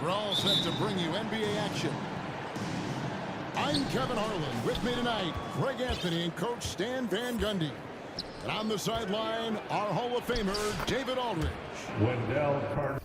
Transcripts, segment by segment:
We're all set to bring you NBA action. I'm Kevin Harlan. With me tonight, Greg Anthony and Coach Stan Van Gundy. And on the sideline, our Hall of Famer, David Aldridge. Wendell Carter.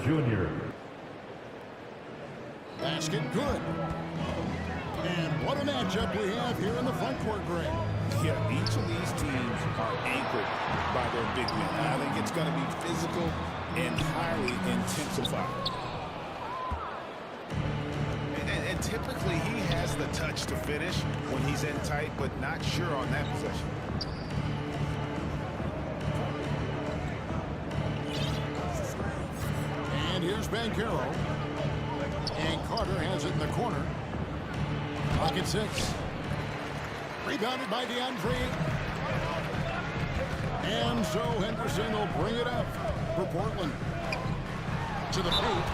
Junior. Basket good. And what a matchup we have here in the front court, Greg. Yeah, each of these teams are anchored by their big men. I think it's going to be physical and highly intensified. And typically he has the touch to finish when he's in tight, but not sure on that possession. And here's Banchero. And Carter has it in the corner. Pocket 6. Rebounded by DeAndre. And so Henderson will bring it up for Portland. To the paint.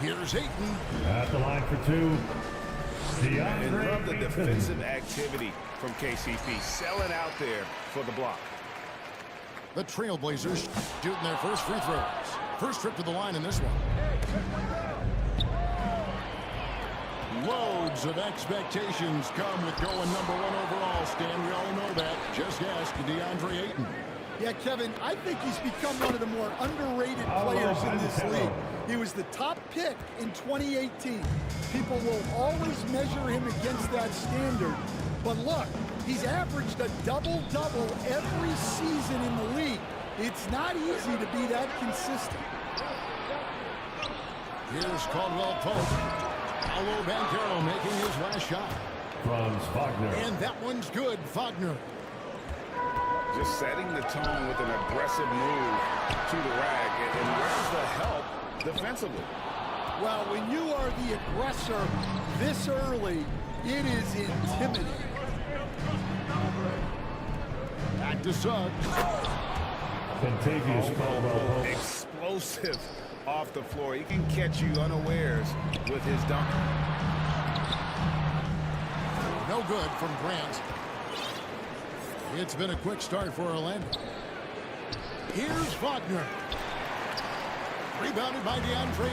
Here's Ayton. At the line for two. And love the defensive activity from KCP. Selling out there for the block. The Trailblazers shooting their first free throws. First trip to the line in this one. Loads of expectations come with going #1 overall, Stan. We all know that. Just ask DeAndre Ayton. Yeah, Kevin, I think he's become one of the more underrated players in this league. He was the top pick in 2018. People will always measure him against that standard. But look, he's averaged a double-double every season in the league. It's not easy to be that consistent. Here's Caldwell Pope. Paolo Banchero making his last shot. Franz Wagner. And that one's good, Wagner. Just setting the tone with an aggressive move to the rack. And where's the help defensively? Well, when you are the aggressor this early, it is intimidating. Back to Suggs. Contagious Caldwell. Explosive off the floor. He can catch you unawares with his dunk. No good from Grant. It's been a quick start for Orlando. Here's Wagner. Rebounded by DeAndre.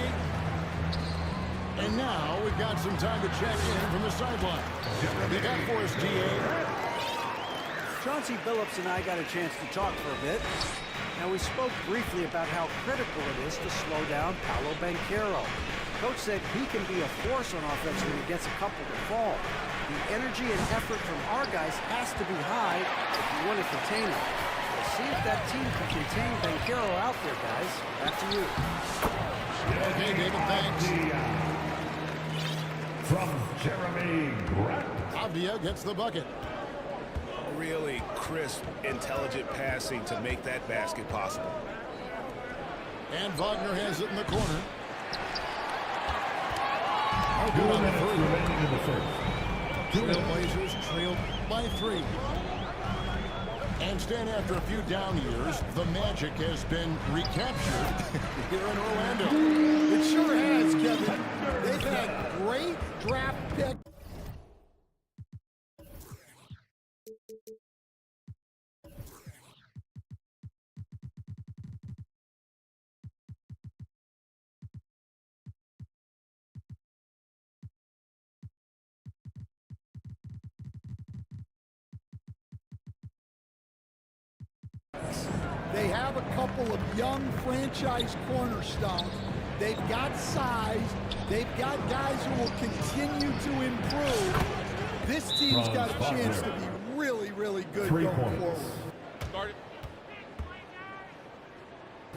And now we've got some time to check in from the sideline. They got for us, DA. Chauncey Billups and I got a chance to talk for a bit. Now, we spoke briefly about how critical it is to slow down Paolo Banchero. Coach said he can be a force on offense when he gets a couple to fall. The energy and effort from our guys has to be high if you want to contain him. We'll see if that team can contain Banchero out there, guys. Back to you. Okay, David, thanks. From Jeremy Grant. Avdia gets the bucket. Really crisp, intelligent passing to make that basket possible. And Wagner has it in the corner. Good on the three. Remaining in the first. Trailblazers trailed by 3. And Stan, after a few down years, the magic has been recaptured here in Orlando. It sure has, Kevin. They've had great draft picks. They have a couple of young franchise cornerstones. They've got size. They've got guys who will continue to improve. This team's got a chance to be really, really good going forward.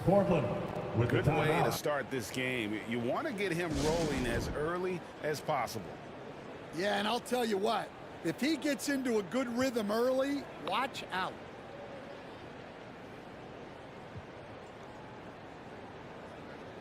Portland with Good the way timeout. to start this game. You want to get him rolling as early as possible. Yeah, and I'll tell you what, if he gets into a good rhythm early, watch out.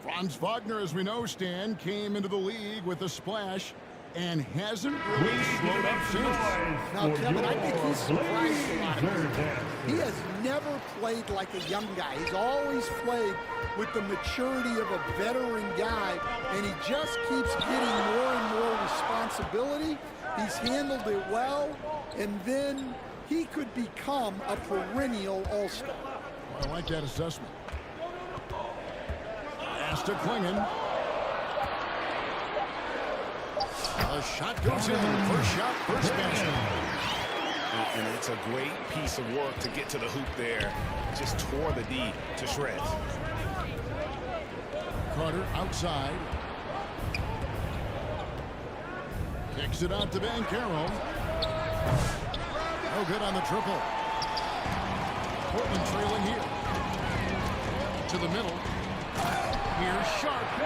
Franz Wagner, as we know, Stan, came into the league with a splash and hasn't really slowed up since. Now, Kevin, I think he's surprised a lot of people. He has never played like a young guy. He's always played with the maturity of a veteran guy, and he just keeps getting more and more responsibility. He's handled it well, and then he could become a perennial all-star. I like that assessment. Pass to Klingon. The shot goes in. First shot, first basket. And it's a great piece of work to get to the hoop there. Just tore the D to shreds. Carter outside. Kicks it out to Banchero. No good on the triple. Portland trailing here. To the middle. Here's Sharp.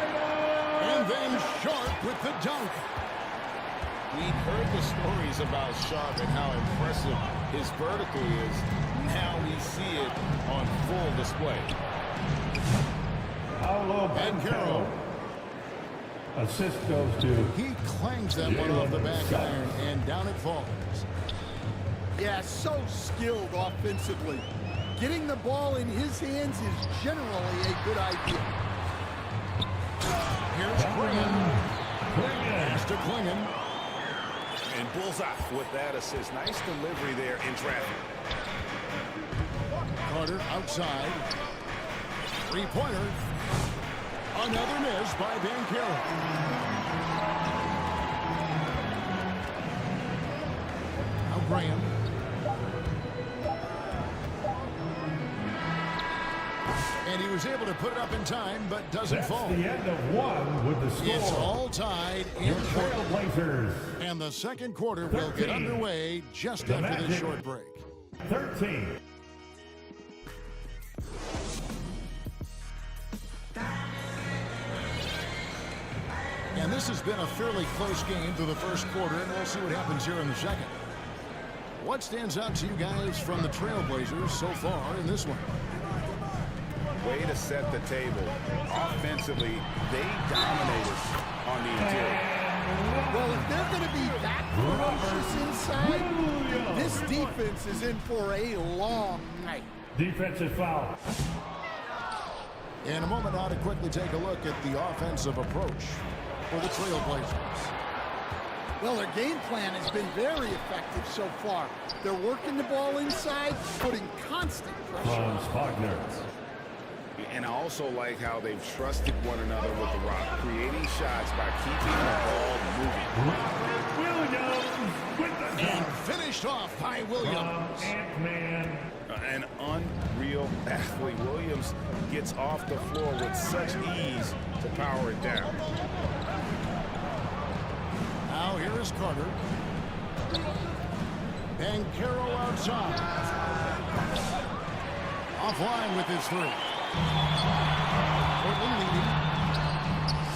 And then Sharp with the dunk. We've heard the stories about Sharp and how impressive his vertical is. Now we see it on full display. Paolo Banchero. Assist goes to He clangs that one off the back iron, and down it falls. Yeah, so skilled offensively. Getting the ball in his hands is generally a good idea. Here's Klingon. Pass to Klingon. And bullseye with that assist. Nice delivery there in traffic. Carter outside. Three-pointer. Another miss by Banchero. Now Graham. And he was able to put it up in time, but doesn't That's fall. the end of one with the score. It's all tied in Your Portland. Trailblazers And the second quarter will get 13. underway just The after this Magic. short break. 13. And this has been a fairly close game through the first quarter, and we'll see what happens here in the second. What stands out to you guys from the Trailblazers so far in this one? Way to set the table. Offensively, they dominated on the interior. Well, if they're going to be that ferocious inside, this defense is in for a long night. Defensive foul. In a moment now to quickly take a look at the offensive approach for the Trailblazers. Well, their game plan has been very effective so far. They're working the ball inside, putting constant pressure on Franz Wagner. And I also like how they've trusted one another with the rock, creating shots by keeping the ball moving. Williams with the And dunk. finished off by From Williams. Ant-Man. An unreal athlete. Williams gets off the floor with such ease to power it down. Now here is Carter. Banchero outside. Offline with his three. Portland leading.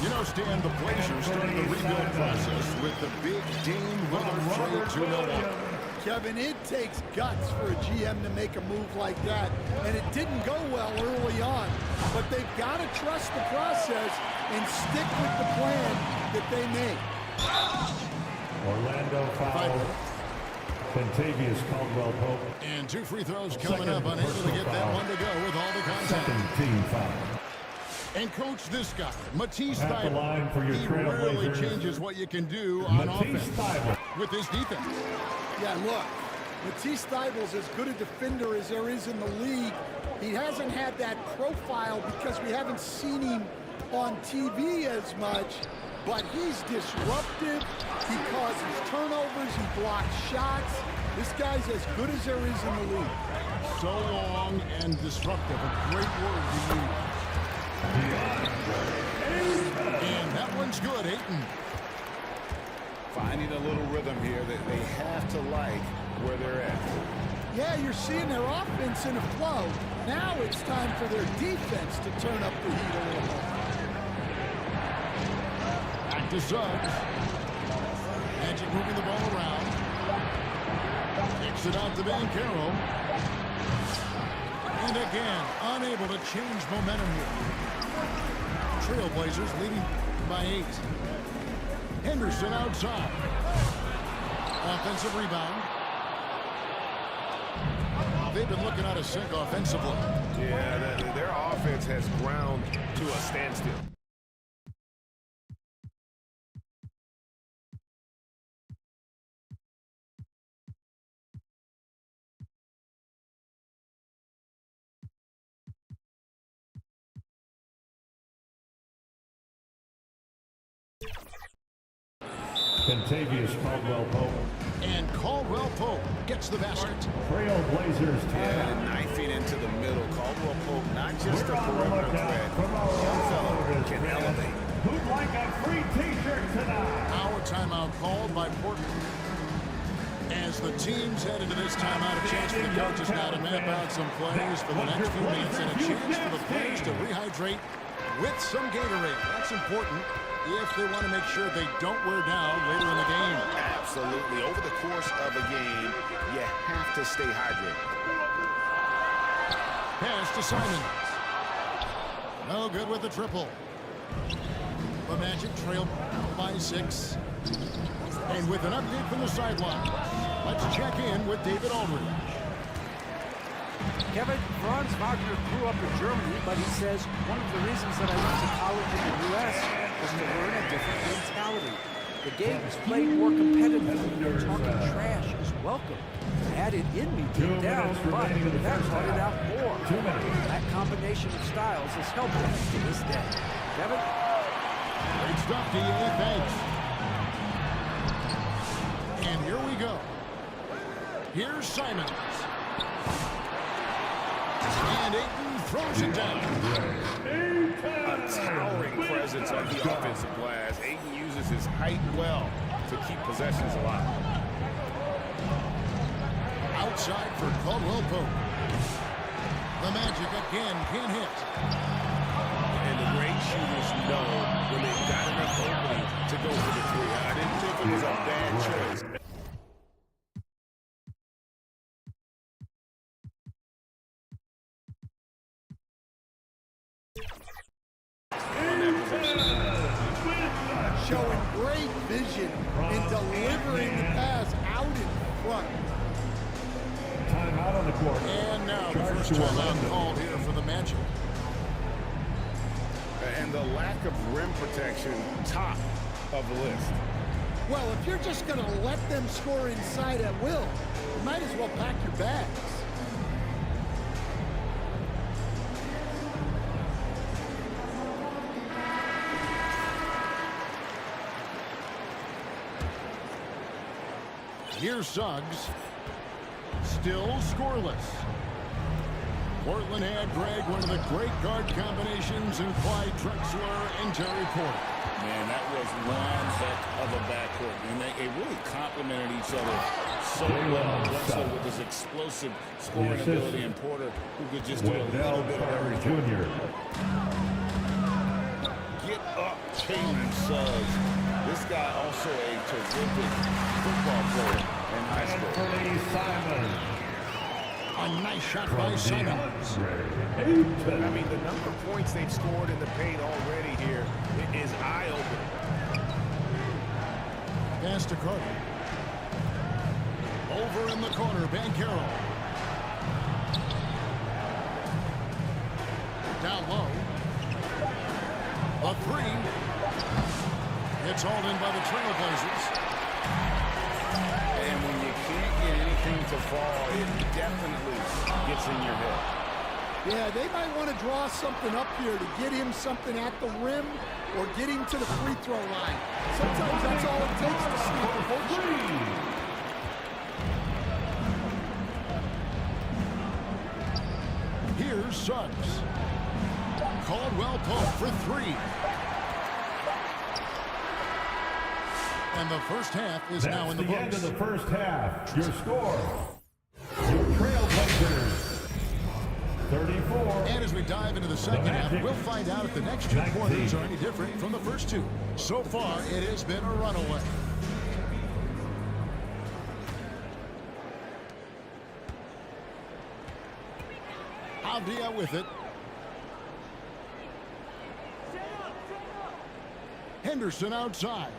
You know, Stan, the Blazers started the rebuild process with the big Dame Lillard trade to Milwaukee. Kevin, it takes guts for a GM to make a move like that, and it didn't go well early on. But they've got to trust the process and stick with the plan that they made. Orlando foul. Contavious Caldwell Pope. And two free throws coming up, unable to get that one to go with all the contact. Second team foul. And coach, this guy, Matisse At the line for your he really Trailblazers. changes what you can do on Matisse offense Thybulle. with his defense. Yeah, look, Matisse Thybulle's as good a defender as there is in the league. He hasn't had that profile because we haven't seen him on TV as much, but he's disruptive. He causes turnovers. He blocks shots. This guy's as good as there is in the league. So long and disruptive. A great word to use. And that one's good, Ayton. Finding a little rhythm here that they have to like where they're at. Yeah, you're seeing their offense in a flow. Now it's time for their defense to turn up the heat a little more. Back to Suggs. Magic moving the ball around. Kicks it out to Banchero. And again, unable to change momentum here. Trailblazers leading by 8. Henderson outside. Offensive rebound. They've been looking out of sync offensively. Yeah, their offense has ground to a standstill. Contavious Caldwell Pope. And Caldwell Pope gets the basket. Trailblazers Yeah, timeout. knifing into the middle. Caldwell Pope, not just We're a on the perimeter lookout threat. from our Young fella Warriors can fans. elevate. Who'd like a free t-shirt tonight? Our timeout called by Portland. As the teams head into this timeout, a chance for the coaches now to map out some plays for the next few minutes and a chance for the players to rehydrate with some Gatorade. That's important if they want to make sure they don't wear down later in the game. Absolutely. Over the course of a game, you have to stay hydrated. Pass to Simons. No good with the triple. The Magic trail by 6. And with an update from the sideline, let's check in with David Aldridge. Kevin, Franz Wagner grew up in Germany, but he says one of the reasons that I went to college in the U.S. was to learn a different mentality. The game is played more competitively. Talking trash is welcome. I had it in me deep down, but that brought it out more. 2 minutes. That combination of styles has helped us to this day. Kevin? Great stuff, D.A. Thanks. And here we go. Here's Simons. And Ayton throws it down. A towering presence on the offensive glass. Ayton uses his height well to keep possessions alive. Outside for Caldwell Pope. The Magic again can't hit. And the great shooters know when they've got enough opening to go for the three. I didn't think it was a bad choice. Showing great vision in delivering the pass out in front. Timeout on the court. And now the Charge first to timeout Orlando. called here for the Magic. And the lack of rim protection, top of the list. Well, if you're just going to let them score inside at will, you might as well pack your bags. Here's Suggs. Still scoreless. Portland had, Greg, one of the great guard combinations in Clyde Drexler and Terry Porter. Man, that was one heck of a backcourt. And they really complemented each other so well. Drexler with his explosive scoring ability and Porter who could just do a little bit of Carter everything. Jr. Get up, Jalen Suggs. This guy also a terrific football player in high school. Anthony Simons. A nice shot by Simons. I mean, the number of points they've scored in the paint already here is eye-opening. Pass to Carter. Over in the corner, Banchero. Down low. A three. It's hauled in by the Trailblazers. And when you can't get anything to fall, it definitely gets in your head. Yeah, they might want to draw something up here to get him something at the rim or get him to the free throw line. Sometimes that's all it takes to sneak a bullshit. Here's Suggs. Caldwell Pope for three. And the first half is now in the books. End of the first half. Your score. Your Trailblazers, 34. And as we dive into the second half, we'll find out if the next two quarters are any different from the first two. So far, it has been a runaway. Avdia with it. Henderson outside.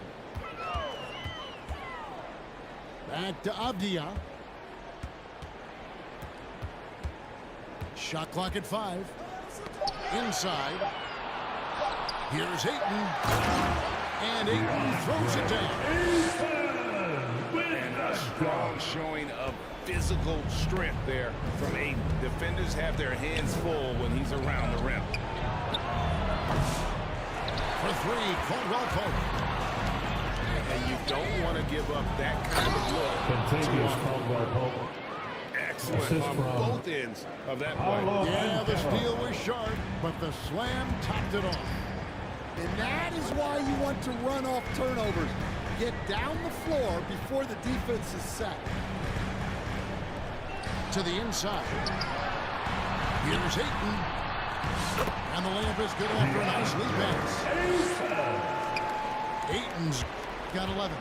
Back to Avdia. Shot clock at 5. Inside. Here's Ayton. And Ayton throws it down. And a strong showing of physical strength there from Ayton. Defenders have their hands full when he's around the rim. For three, Caldwell Pope. And you don't want to give up that kind of look. Contagious Caldwell Pope. Excellent Assist on from both ends of that play. Yeah, the steal was sharp, but the slam topped it off. And that is why you want to run off turnovers. Get down the floor before the defense is set. To the inside. Here's Ayton. And the layup is good after a nice lead pass. Ayton's got 11.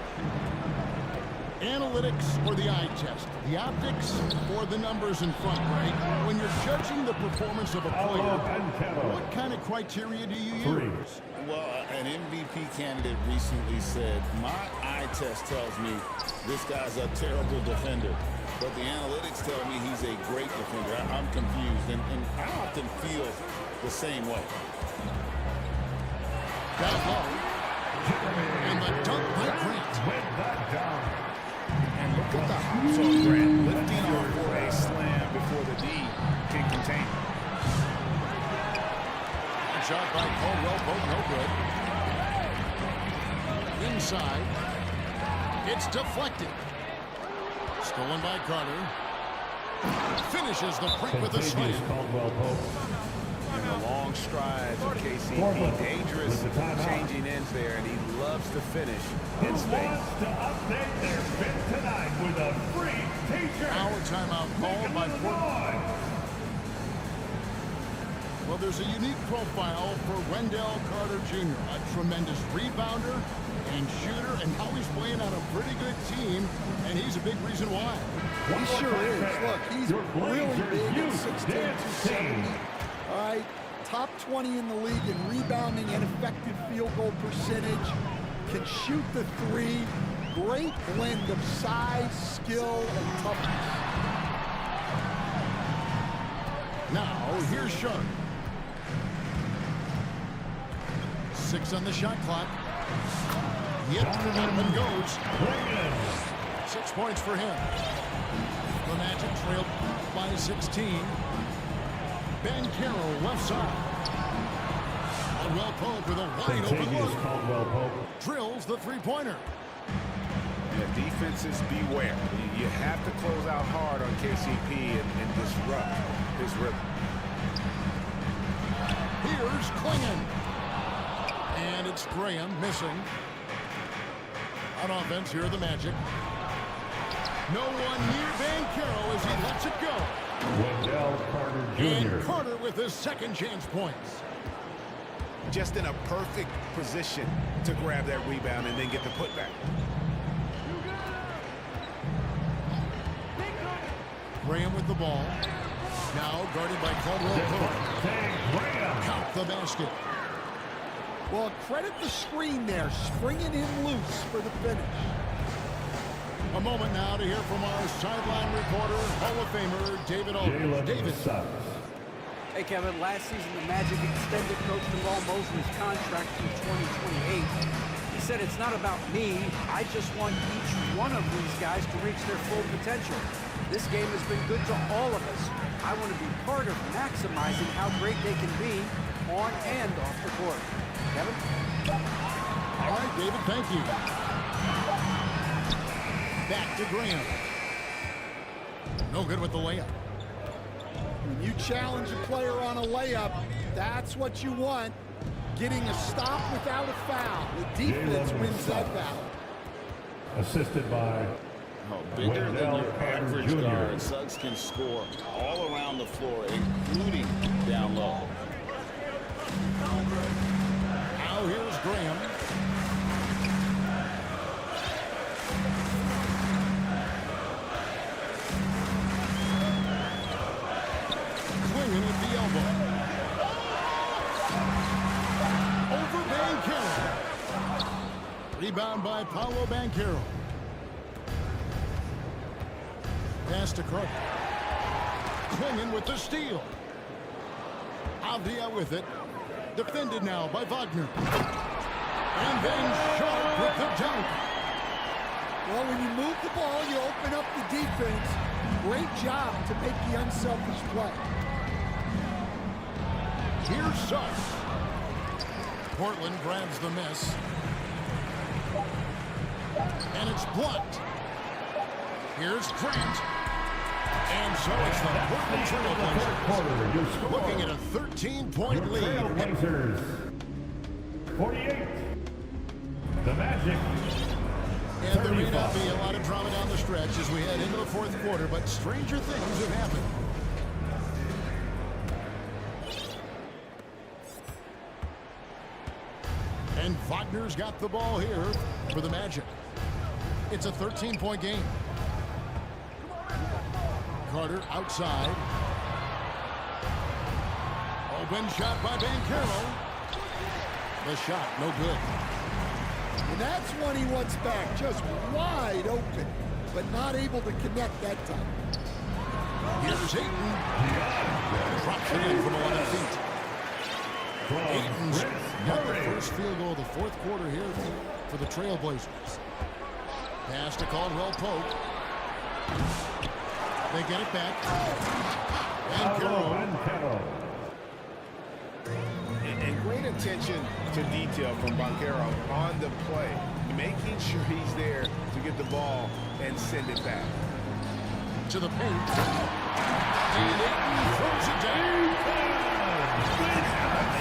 Analytics or the eye test? The optics or the numbers in front, right? When you're judging the performance of a player, what kind of criteria do you use? Well, an MVP candidate recently said, my eye test tells me this guy's a terrible defender, but the analytics tell me he's a great defender. I'm confused, and I often feel the same way. Down low. And the dunk by Grant. And look at the hops on Grant, lifting off for a slam before the D can contain it. Shot by Caldwell Pope, no good. Inside. It's deflected. Stolen by Carter. Finishes the break with a slam. Caldwell Pope. And the long strides of KCP, dangerous changing ends there, and he loves to finish in space. Wants to update their fit tonight with a free t-shirt. Our timeout called by Portland. Well, there's a unique profile for Wendell Carter Jr., a tremendous rebounder and shooter, and now he's playing on a pretty good team, and he's a big reason why. He sure is. Look, he's really big at 6'10", 270. All right, top 20 in the league in rebounding and effective field goal percentage. Can shoot the three. Great blend of size, skill, and toughness. Now, here's Sharp. 6 on the shot clock. Yep, and goes. 6 points for him. The Magic trailed by 16. Ben Carroll left side. Caldwell Pope with a wide open look. Drills the three-pointer. Yeah, defenses beware. You have to close out hard on KCP and disrupt his rhythm. Here's Klingon. And it's Graham missing. On offense, here are the Magic. No one near Van Carroll as he lets it go. Wendell Carter Jr. And Carter with his second chance points. Just in a perfect position to grab that rebound and then get the putback. Graham with the ball. Now guarded by Caldwell Pope. Count the basket. Well, credit the screen there, springing in loose for the finish. A moment now to hear from our sideline reporter, Hall of Famer David Aldridge. David. Hey, Kevin, last season the Magic extended Coach Jamal Mosley's contract through 2028. He said, it's not about me. I just want each one of these guys to reach their full potential. This game has been good to all of us. I want to be part of maximizing how great they can be on and off the court. Kevin? All right, David, thank you. Back to Graham. No good with the layup. When you challenge a player on a layup, that's what you want. Getting a stop without a foul. The defense wins that battle. Assisted by Bigger than your Wendell Carter average Jr. guard, Suggs can score all around the floor, including down low. Now here's Graham. Swinging at the elbow. Over Banchero. Rebound by Paolo Banchero. Pass to Carter. Swinging with the steal. Avdia with it. Defended now by Wagner. And then Sharp with the dunk. Well, when you move the ball, you open up the defense. Great job to make the unselfish play. Here's Suggs. Portland grabs the miss. And it's blocked. Here's Grant. And so it's the Portland Trailblazers looking at a 13-point lead. Trailblazers 48. The Magic. And there may not be a lot of drama down the stretch as we head into the fourth quarter, but stranger things have happened. And Wagner's got the ball here for the Magic. It's a 13-point game. Carter outside. Open shot by Banchero. The shot, no good. And that's one he wants back, just wide open, but not able to connect that time. Here's Ayton. Drops it in from 11 feet. Ayton's got the first field goal of the fourth quarter here for the Trailblazers. Pass to Caldwell Pope. They get it back. Banchero. And great attention to detail from Banchero on the play, making sure he's there to get the ball and send it back. To the paint. And Ayton throws it down.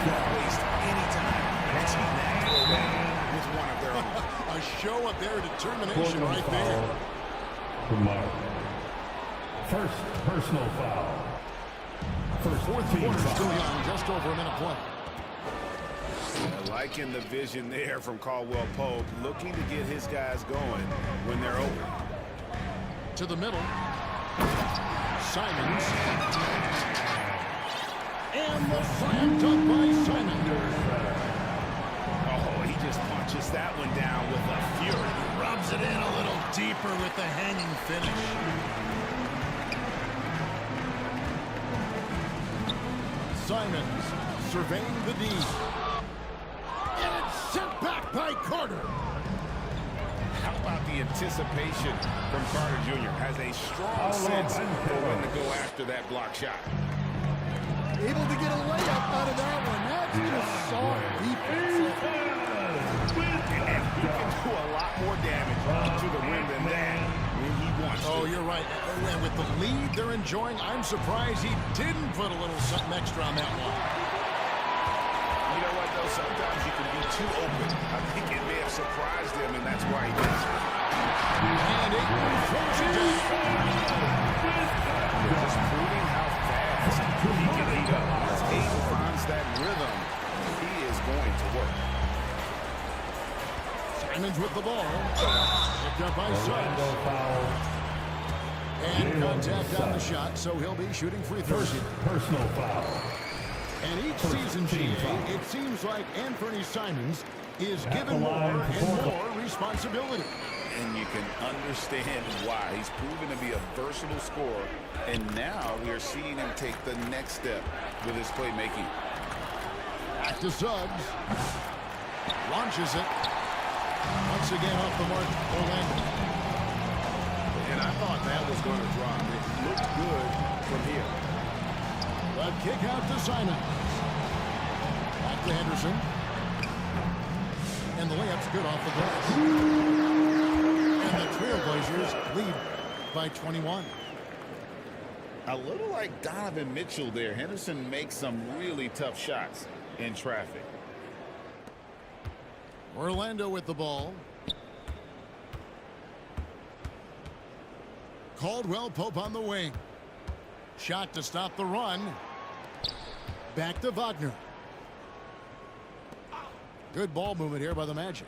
Don't waste any time matching that throwdown with one of their own. A show of their determination right there. First personal foul. First Fourth quarter still young, just over a minute play. Liking the vision there from Caldwell Pope, looking to get his guys going when they're open. To the middle. Simons. And the slam dunk by Simons. Oh, he just punches that one down with a fury. Rubs it in a little deeper with the hanging finish. Simons surveying the D. And it's sent back by Carter. How about the anticipation from Carter Jr. Has a strong sense for when to go after that block shot. Able to get a layup out of that one. That's just soft defense. And he can do a lot more damage to the rim than that when he wants to. Oh, you're right. And with the lead they're enjoying, I'm surprised he didn't put a little something extra on that one. You know what, though? Sometimes you can be too open. I think it may have surprised him, and that's why he did it. And Ayton throws it down. Just proving how fast he can heat up. As Ayton finds that rhythm, he is going to work. Simons with the ball. Picked up by Suggs. And contact on the shot, so he'll be shooting free throws here. Personal foul. And each season, GA, it seems like Anthony Simons is given more and more responsibility. And you can understand why. He's proven to be a versatile scorer, and now we are seeing him take the next step with his playmaking. Back to Suggs. Launches it. Once again off the mark, Orlando. And I thought that was going to drop. It looked good from here. A kick out to Simons. Back to Henderson. And the layup's good off the glass. And the Trailblazers lead by 21. A little like Donovan Mitchell there. Henderson makes some really tough shots in traffic. Orlando with the ball. Caldwell Pope on the wing. Shot to stop the run. Back to Wagner. Good ball movement here by the Magic.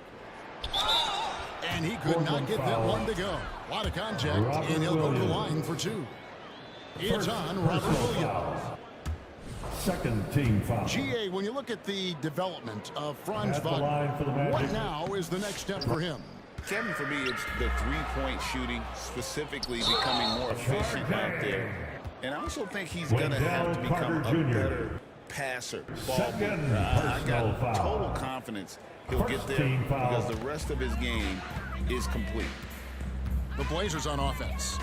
And he could not get that one to go. A lot of contact, and he'll go to the line for two. It's on Robert Williams. Second team foul. GA, when you look at the development of Franz Wagner, what now is the next step for him? Kevin, for me, it's the three-point shooting, specifically becoming more efficient out there. And I also think he's going to have to become a better passer. I got total confidence he'll get there because the rest of his game is complete. The Blazers on offense.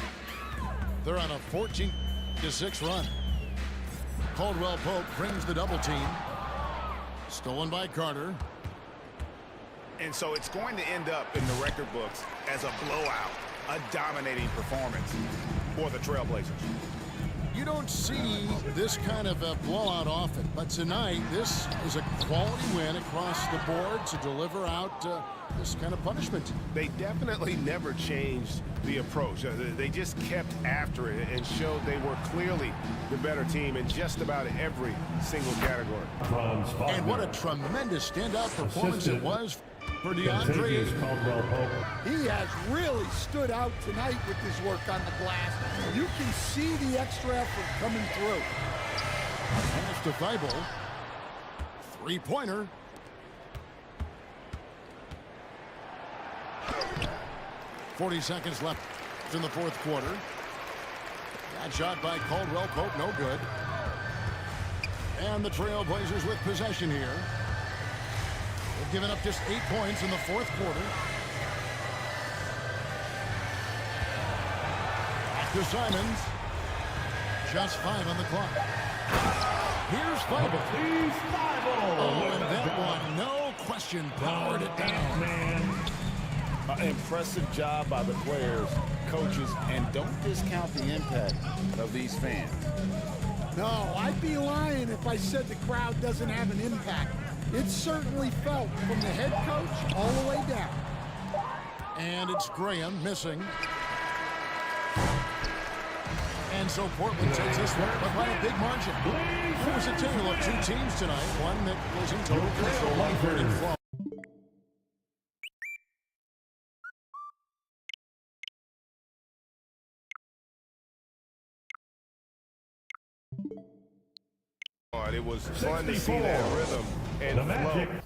They're on a 14-6 run. Caldwell Pope brings the double team. Stolen by Carter. And so it's going to end up in the record books as a blowout, a dominating performance for the Trailblazers. You don't see this kind of a blowout often, but tonight this is a quality win across the board to deliver out this kind of punishment. They definitely never changed the approach. They just kept after it and showed they were clearly the better team in just about every single category. And what a tremendous standout performance it was for DeAndre. He has really stood out tonight with his work on the glass. You can see the extra effort coming through. Pass to Thibault. Three-pointer. .40 seconds left in the fourth quarter. That shot by Caldwell Pope, no good. And the Trailblazers with possession here. They've given up just 8 points in the fourth quarter. Back to Simons. Just 5 on the clock. Here's Thibault. Oh, and that one, no question, powered it down. Impressive job by the players, coaches, and don't discount the impact of these fans. No, I'd be lying if I said the crowd doesn't have an impact. It certainly felt from the head coach all the way down. And it's Graham missing. And so Portland takes this one, but by a big margin. It was a tale of two teams tonight, one that was in total control, one third and flow. It was fun to see that rhythm and flow